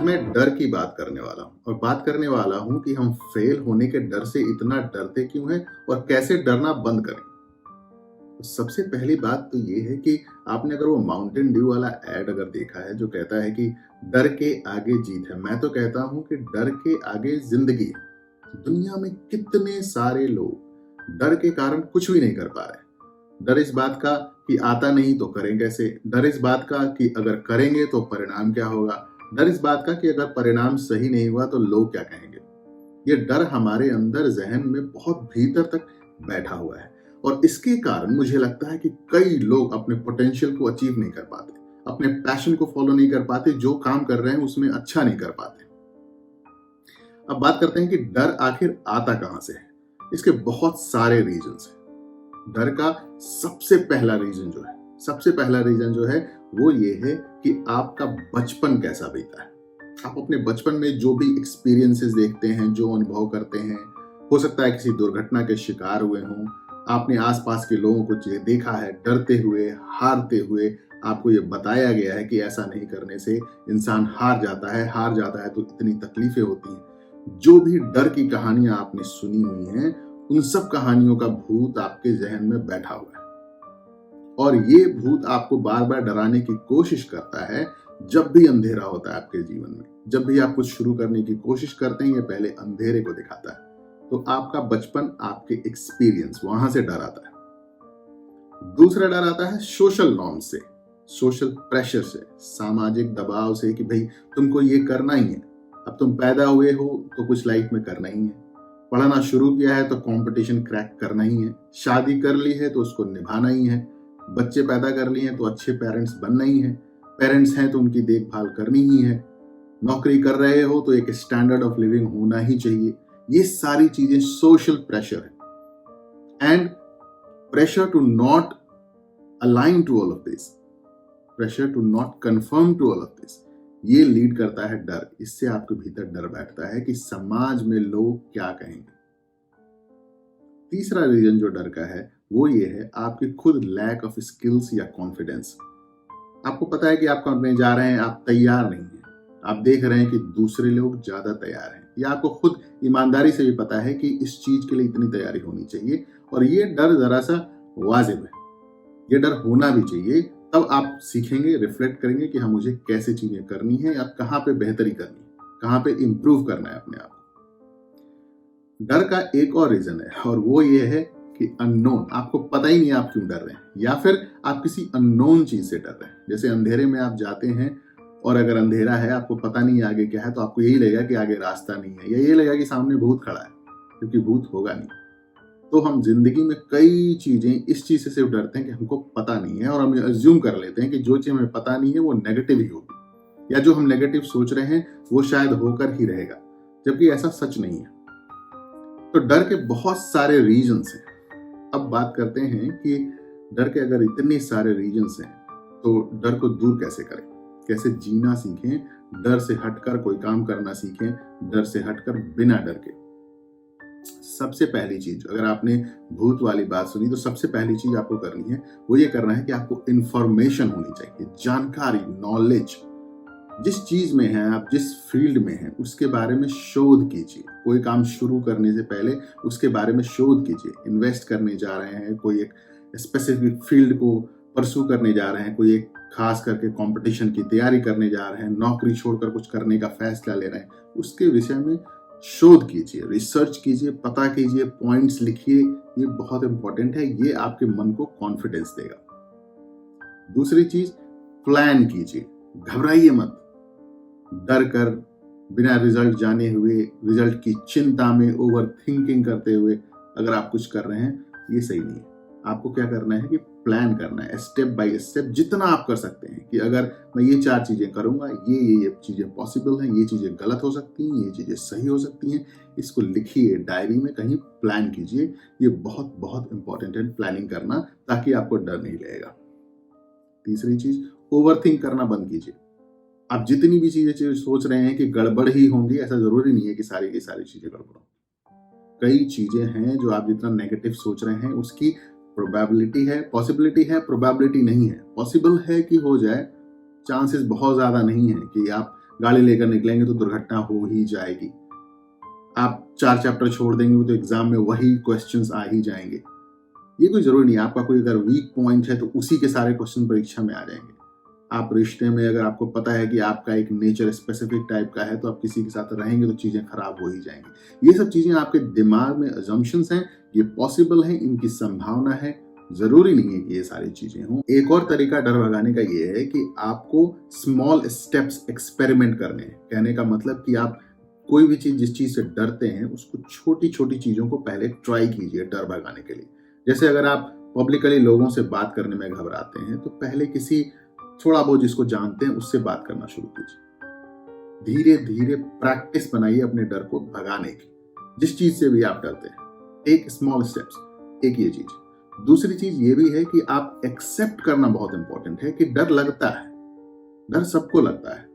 आज मैं डर की बात करने वाला हूँ और बात करने वाला हूँ कि हम फेल होने के डर से इतना डरते क्यों हैं और कैसे डरना बंद करें। तो सबसे पहली बात तो ये है कि आपने अगर वो माउंटेन ड्यू वाला एड अगर देखा है जो कहता है कि डर के आगे जीत है, मैं तो कहता हूँ कि डर के आगे जिंदगी है। दुनिया में कितने सारे लोग डर के कारण कुछ भी नहीं कर पा रहे। डर इस बात का कि आता नहीं तो करें कैसे, डर इस बात का कि अगर करेंगे तो परिणाम क्या होगा, डर इस बात का कि अगर परिणाम सही नहीं हुआ तो लोग क्या कहेंगे। ये डर हमारे अंदर जहन में बहुत भीतर तक बैठा हुआ है और इसके कारण मुझे लगता है कि कई लोग अपने पोटेंशियल को अचीव नहीं कर पाते, अपने पैशन को फॉलो नहीं कर पाते, जो काम कर रहे हैं उसमें अच्छा नहीं कर पाते। अब बात करते हैं कि डर आखिर आता कहां से है। इसके बहुत सारे रीजंस हैं। डर का सबसे पहला रीजन जो है वो ये है कि आपका बचपन कैसा बीता है। आप अपने बचपन में जो भी एक्सपीरियंसेस देखते हैं, जो अनुभव करते हैं, हो सकता है किसी दुर्घटना के शिकार हुए हों, आपने आसपास के लोगों को देखा है डरते हुए, हारते हुए, आपको ये बताया गया है कि ऐसा नहीं करने से इंसान हार जाता है तो इतनी तकलीफें होती हैं। जो भी डर की कहानियां आपने सुनी हुई हैं, उन सब कहानियों का भूत आपके जहन में बैठा हुआ है और ये भूत आपको बार बार डराने की कोशिश करता है। जब भी अंधेरा होता है आपके जीवन में, जब भी आप कुछ शुरू करने की कोशिश करते हैं, ये पहले अंधेरे को दिखाता है। तो आपका बचपन, आपके एक्सपीरियंस, वहां से डर आता है। दूसरा डर आता है सोशल नॉर्म से, सोशल प्रेशर से, सामाजिक दबाव से कि भाई तुमको ये करना ही है। अब तुम पैदा हुए हो तो कुछ लाइफ में करना ही है, पढ़ना शुरू किया है तो कंपटीशन क्रैक करना ही है, शादी कर ली है तो उसको निभाना ही है, बच्चे पैदा कर लिए हैं तो अच्छे पेरेंट्स बनना ही है, पेरेंट्स हैं तो उनकी देखभाल करनी ही है, नौकरी कर रहे हो तो एक स्टैंडर्ड ऑफ लिविंग होना ही चाहिए। ये सारी चीजें सोशल प्रेशर है and pressure to not align to all of this, pressure to not conform to all of this, ये लीड करता है डर। इससे आपके भीतर डर बैठता है कि समाज में लोग क्या कहेंगे। तीसरा रीजन जो डर का है वो ये है आपकी खुद लैक ऑफ स्किल्स या कॉन्फिडेंस। आपको पता है कि आप करने जा रहे हैं, आप तैयार नहीं हैं, आप देख रहे हैं कि दूसरे लोग ज्यादा तैयार हैं, या आपको खुद ईमानदारी से भी पता है कि इस चीज के लिए इतनी तैयारी होनी चाहिए और ये डर जरा सा वाजिब है, ये डर होना भी चाहिए। तब आप सीखेंगे, रिफ्लेक्ट करेंगे कि हाँ मुझे कैसे चीजें करनी है या कहाँ पे बेहतरी करनी है, कहाँ पे इंप्रूव करना है अपने आप को। डर का एक और रीजन है और वो ये है कि अननोन, आपको पता ही नहीं आप क्यों डर रहे हैं या फिर आप किसी अननोन चीज से डर रहे हैं। जैसे अंधेरे में आप जाते हैं और अगर अंधेरा है, आपको पता नहीं आगे क्या है, तो आपको यही लगेगा कि आगे रास्ता नहीं है या ये लगेगा कि सामने भूत खड़ा है, क्योंकि भूत होगा नहीं। तो हम जिंदगी में कई चीजें इस चीज से सिर्फ डरते हैं कि हमको पता नहीं है और हम अज्यूम कर लेते हैं कि जो चीज हमें पता नहीं है वो नेगेटिव ही होगी या जो हम नेगेटिव सोच रहे हैं वो शायद होकर ही रहेगा, जबकि ऐसा सच नहीं है। तो डर के बहुत सारे रीजंस हैं। अब बात करते हैं कि डर के अगर इतने सारे रीजंस हैं तो डर को दूर कैसे करें, कैसे जीना सीखें, डर से हटकर कोई काम करना सीखें, डर से हटकर बिना डर के। सबसे पहली चीज, अगर आपने भूत वाली बात सुनी तो सबसे पहली चीज आपको करनी है वो ये करना है कि आपको इंफॉर्मेशन होनी चाहिए, जानकारी, नॉलेज। जिस चीज में है आप, जिस फील्ड में हैं, उसके बारे में शोध कीजिए। कोई काम शुरू करने से पहले उसके बारे में शोध कीजिए। इन्वेस्ट करने जा रहे हैं, कोई एक स्पेसिफिक फील्ड को परसू करने जा रहे हैं, कोई एक खास करके कंपटीशन की तैयारी करने जा रहे हैं, नौकरी छोड़कर कुछ करने का फैसला ले रहे हैं, उसके विषय में शोध कीजिए, रिसर्च कीजिए, पता कीजिए, पॉइंट्स लिखिए। ये बहुत इंपॉर्टेंट है, ये आपके मन को कॉन्फिडेंस देगा। दूसरी चीज, प्लान कीजिए, घबराइए मत। डर कर, बिना रिजल्ट जाने हुए, रिजल्ट की चिंता में, ओवर थिंकिंग करते हुए अगर आप कुछ कर रहे हैं, ये सही नहीं है। आपको क्या करना है कि प्लान करना है, स्टेप बाय स्टेप, जितना आप कर सकते हैं कि अगर मैं ये 4 चीजें करूंगा, ये चीजें पॉसिबल हैं, ये चीजें गलत हो सकती हैं, ये चीजें सही हो सकती हैं। इसको लिखिए, डायरी में कहीं प्लान कीजिए। ये बहुत बहुत इंपॉर्टेंट है प्लानिंग करना, ताकि आपको डर नहीं लगेगा। तीसरी चीज, ओवर थिंक करना बंद कीजिए। आप जितनी भी चीजें सोच रहे हैं कि गड़बड़ ही होंगी, ऐसा जरूरी नहीं है कि सारी की सारी चीजें गड़बड़ हो। कई चीजें हैं जो आप जितना नेगेटिव सोच रहे हैं उसकी प्रोबेबिलिटी है, पॉसिबिलिटी है, प्रोबेबिलिटी नहीं है। पॉसिबल है कि हो जाए, चांसेस बहुत ज्यादा नहीं है कि आप गाड़ी लेकर निकलेंगे तो दुर्घटना हो ही जाएगी। आप 4 चैप्टर छोड़ देंगे तो एग्जाम में वही क्वेश्चंस आ ही जाएंगे। ये कोई जरूरी नहीं है, आपका कोई अगर वीक पॉइंट है तो उसी के सारे क्वेश्चन परीक्षा में आ जाएंगे। आप रिश्ते में अगर आपको पता है कि आपका एक नेचर स्पेसिफिक टाइप का है तो आप किसी के साथ रहेंगे तो चीजें खराब हो ही जाएंगी। ये सब चीजें आपके दिमाग में अजम्पशंस हैं, ये पॉसिबल है, इनकी संभावना है, जरूरी नहीं है कि ये सारी चीजें हों। एक और तरीका डर भगाने का ये है कि आपको स्मॉल स्टेप्स एक्सपेरिमेंट करने हैं। कहने का मतलब कि आप कोई भी चीज, जिस चीज से डरते हैं, उसको छोटी छोटी चीजों को पहले ट्राई कीजिए डर भगाने के लिए। जैसे अगर आप पब्लिकली लोगों से बात करने में घबराते हैं तो पहले किसी थोड़ा बहुत जिसको जानते हैं उससे बात करना शुरू कीजिए। धीरे धीरे प्रैक्टिस बनाइए अपने डर को भगाने की। जिस चीज से भी आप डरते हैं, टेक स्मॉल स्टेप्स। एक ये चीज। दूसरी चीज ये भी है कि आप एक्सेप्ट करना बहुत इंपॉर्टेंट है कि डर लगता है। डर सबको लगता है,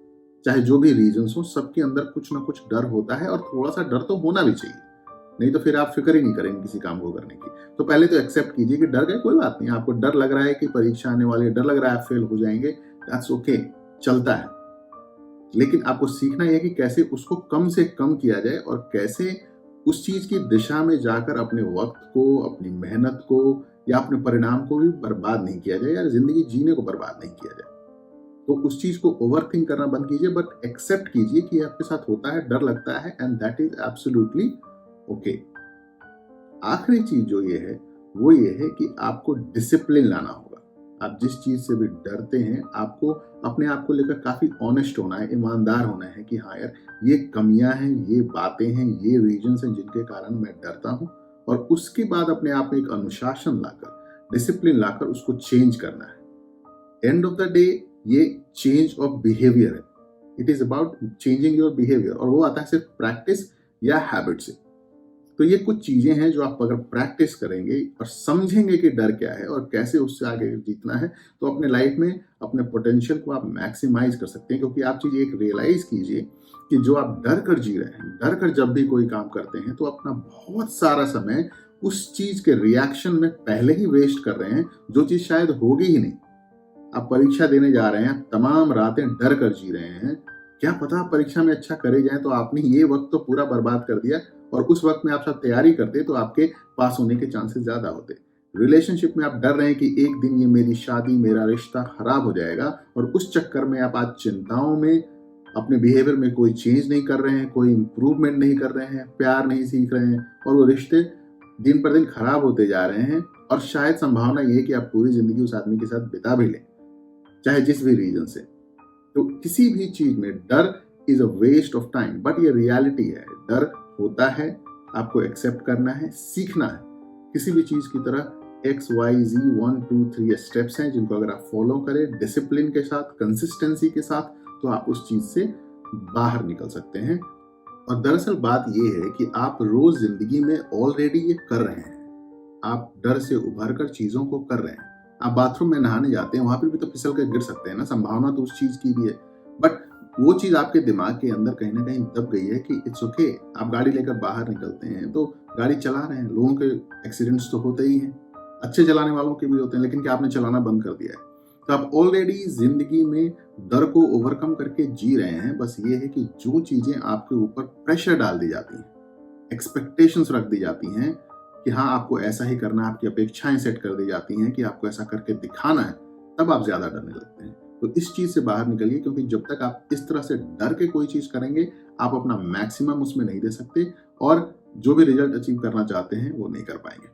चाहे जो भी रीजंस हो, सबके अंदर कुछ ना कुछ डर होता है और थोड़ा सा डर तो होना भी चाहिए, नहीं तो फिर आप फिक्र ही नहीं करेंगे किसी काम को करने की। तो पहले तो एक्सेप्ट कीजिए कि डर गए, कोई बात नहीं। आपको डर लग रहा है कि परीक्षा आने वाली है, डर लग रहा है आप फेल हो जाएंगे, दैट्स ओके, चलता है। लेकिन आपको सीखना यह कि कैसे उसको कम से कम किया जाए और कैसे उस चीज की दिशा में जाकर अपने वक्त को, अपनी मेहनत को या अपने परिणाम को भी बर्बाद नहीं किया जाए, या जिंदगी जीने को बर्बाद नहीं किया जाए। तो उस चीज को ओवरथिंक करना बंद कीजिए, बट एक्सेप्ट कीजिए कि आपके साथ होता है, डर लगता है, and that is absolutely okay. आखिरी चीज जो ये है वो ये है कि आपको डिसिप्लिन लाना होगा। आप जिस चीज से भी डरते हैं, आपको अपने आप को लेकर काफी ऑनेस्ट होना है, ईमानदार होना है कि हाँ यार, ये कमियां हैं, ये बातें हैं, ये रीजंस हैं जिनके कारण मैं डरता हूं, और उसके बाद अपने आप में एक अनुशासन लाकर, डिसिप्लिन लाकर उसको चेंज करना है। एंड ऑफ द डे ये चेंज ऑफ बिहेवियर है। It is about changing your behaviour, और वो आता है सिर्फ प्रैक्टिस या हैबिट से। तो ये कुछ चीजें हैं जो आप अगर प्रैक्टिस करेंगे और समझेंगे कि डर क्या है और कैसे उससे आगे जीतना है, तो अपने लाइफ में अपने पोटेंशियल को आप मैक्सिमाइज कर सकते हैं। क्योंकि आप चीज एक रियलाइज कीजिए कि जो आप डर कर जी रहे हैं, डर कर जब भी कोई काम करते हैं, तो अपना बहुत सारा समय उस चीज के रिएक्शन में पहले ही वेस्ट कर रहे हैं, जो चीज शायद होगी ही नहीं। आप परीक्षा देने जा रहे हैं, तमाम रातें डर कर जी रहे हैं, क्या पता आप परीक्षा में अच्छा करे जाए, तो आपने ये वक्त तो पूरा बर्बाद कर दिया। और उस वक्त में आप सब तैयारी करते तो आपके पास होने के चांसेस ज्यादा होते। रिलेशनशिप में आप डर रहे हैं कि एक दिन ये मेरी शादी, मेरा रिश्ता खराब हो जाएगा, और उस चक्कर में आप आज चिंताओं में, अपने बिहेवियर में कोई चेंज नहीं कर रहे हैं, कोई इंप्रूवमेंट नहीं कर रहे हैं, प्यार नहीं सीख रहे हैं, और वो रिश्ते दिन पर दिन खराब होते जा रहे हैं। और शायद संभावना ये कि आप पूरी जिंदगी उस आदमी के साथ बिता भी लें, चाहे जिस भी रीजन से। तो किसी भी चीज में डर is a waste of time, but ये रियलिटी है। डर होता है, आपको एक्सेप्ट करना है, सीखना है। किसी भी चीज की तरह XYZ 1 2 3 स्टेप्स हैं जिनको अगर आप फॉलो करें डिसिप्लिन के साथ, कंसिस्टेंसी के साथ, तो आप उस चीज से बाहर निकल सकते हैं। और दरअसल बात ये है कि आप रोज जिंदगी में ऑलरेडी ये कर रहे हैं। आप डर से उभर कर चीजों को कर रहे हैं। आप बाथरूम में नहाने जाते हैं, वहां पर भी तो फिसल कर गिर सकते हैं ना, संभावना तो उस चीज की भी है। बट वो चीज आपके दिमाग के अंदर कहीं ना कहीं दब गई है कि इट्स ओके। आप गाड़ी लेकर बाहर निकलते हैं तो गाड़ी चला रहे हैं, लोगों के एक्सीडेंट्स तो होते ही हैं, अच्छे चलाने वालों के भी होते हैं, लेकिन क्या आपने चलाना बंद कर दिया है? तो आप ऑलरेडी जिंदगी में डर को ओवरकम करके जी रहे हैं। बस ये है कि जो चीजें आपके ऊपर प्रेशर डाल दी जाती हैं, एक्सपेक्टेशंस रख दी जाती हैं कि हाँ आपको ऐसा ही करना है, आपकी अपेक्षाएं सेट कर दी जाती हैं कि आपको ऐसा करके दिखाना है, तब आप ज्यादा डरने लगते हैं। तो इस चीज से बाहर निकलिए, क्योंकि जब तक आप इस तरह से डर के कोई चीज करेंगे, आप अपना मैक्सिमम उसमें नहीं दे सकते, और जो भी रिजल्ट अचीव करना चाहते हैं वो नहीं कर पाएंगे।